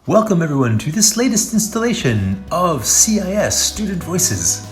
Welcome everyone to this latest installation of CIS Student Voices.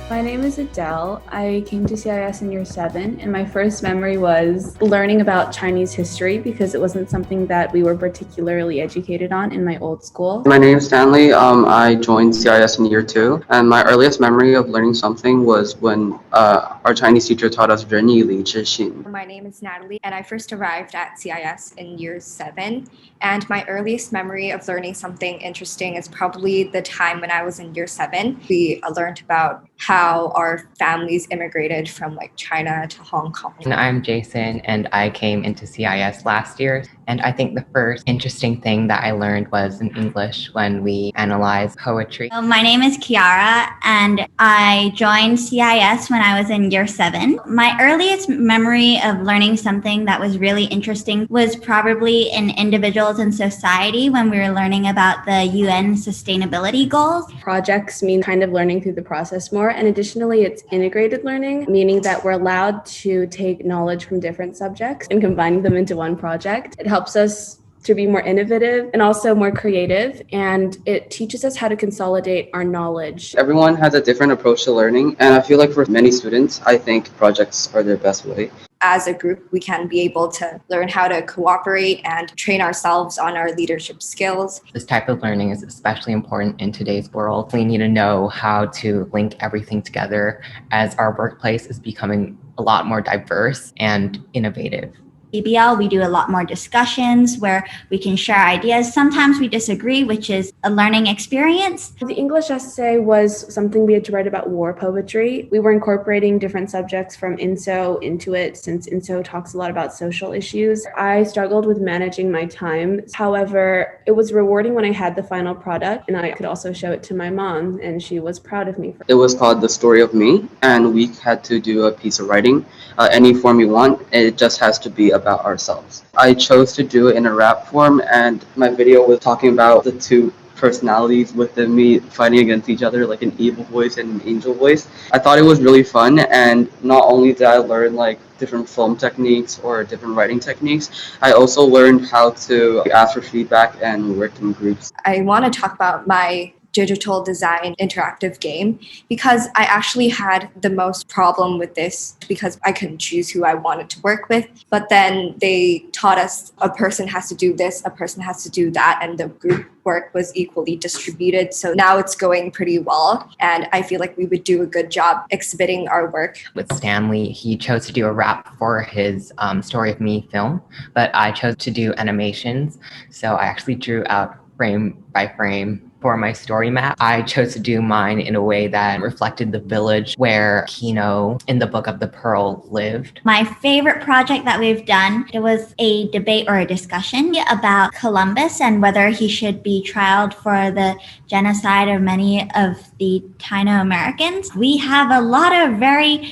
My name is Adele. I came to CIS in year 7, and my first memory was learning about Chinese history because it wasn't something that we were particularly educated on in my old school. My name is Stanley. I joined CIS in year 2, and my earliest memory of learning something was when our Chinese teacher taught us 人以礼智信. My name is Natalie, and I first arrived at CIS in year 7. And my earliest memory of learning something interesting is probably the time when I was in year 7. We learned about how our families immigrated from China to Hong Kong. And I'm Jason, and I came into CIS last year. And I think the first interesting thing that I learned was in English when we analyzed poetry. My name is Kiara, and I joined CIS when I was in year 7. My earliest memory of learning something that was really interesting was probably in individuals and society when we were learning about the UN sustainability goals. Projects mean kind of learning through the process more, and additionally it's integrated learning, meaning that we're allowed to take knowledge from different subjects and combining them into one project. It helps us to be more innovative and also more creative, and it teaches us how to consolidate our knowledge. Everyone has a different approach to learning, and I feel like for many students, I think projects are their best way. As a group, we can be able to learn how to cooperate and train ourselves on our leadership skills. This type of learning is especially important in today's world. We need to know how to link everything together as our workplace is becoming a lot more diverse and innovative. PBL, we do a lot more discussions where we can share ideas. Sometimes we disagree, which is a learning experience. The English essay was something we had to write about war poetry. We were incorporating different subjects from INSO into it, since INSO talks a lot about social issues. I struggled with managing my time. However, it was rewarding when I had the final product, and I could also show it to my mom, and she was proud of me. It was called The Story of Me, and we had to do a piece of writing, any form you want. It just has to be about ourselves. I chose to do it in a rap form, and my video was talking about the two personalities within me fighting against each other, like an evil voice and an angel voice. I thought it was really fun, and not only did I learn different film techniques or different writing techniques, I also learned how to ask for feedback and work in groups. I want to talk about my digital design interactive game because I actually had the most problem with this because I couldn't choose who I wanted to work with. But then they taught us a person has to do this, a person has to do that, and the group work was equally distributed. So now it's going pretty well, and I feel like we would do a good job exhibiting our work. With Stanley, he chose to do a rap for his Story of Me film, but I chose to do animations. So I actually drew out frame by frame for my story map. I chose to do mine in a way that reflected the village where Kino in the Book of the Pearl lived. My favorite project that we've done, it was a debate or a discussion about Columbus and whether he should be trialed for the genocide of many of the Taino Americans. We have a lot of very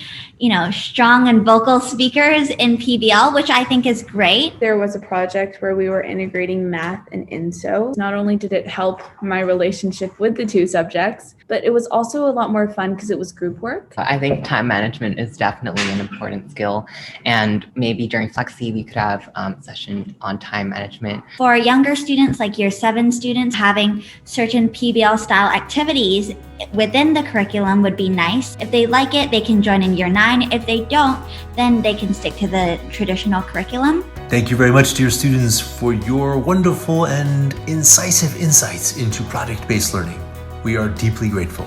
strong and vocal speakers in PBL, which I think is great. There was a project where we were integrating math and INSO. Not only did it help my relationship with the two subjects, but it was also a lot more fun because it was group work. I think time management is definitely an important skill, and maybe during Flexi we could have a session on time management. For younger students, like year 7 students, having certain PBL style activities within the curriculum would be nice. If they like it, they can join in year 9. If they don't, then they can stick to the traditional curriculum. Thank you very much, dear students, for your wonderful and incisive insights into project-based learning. We are deeply grateful.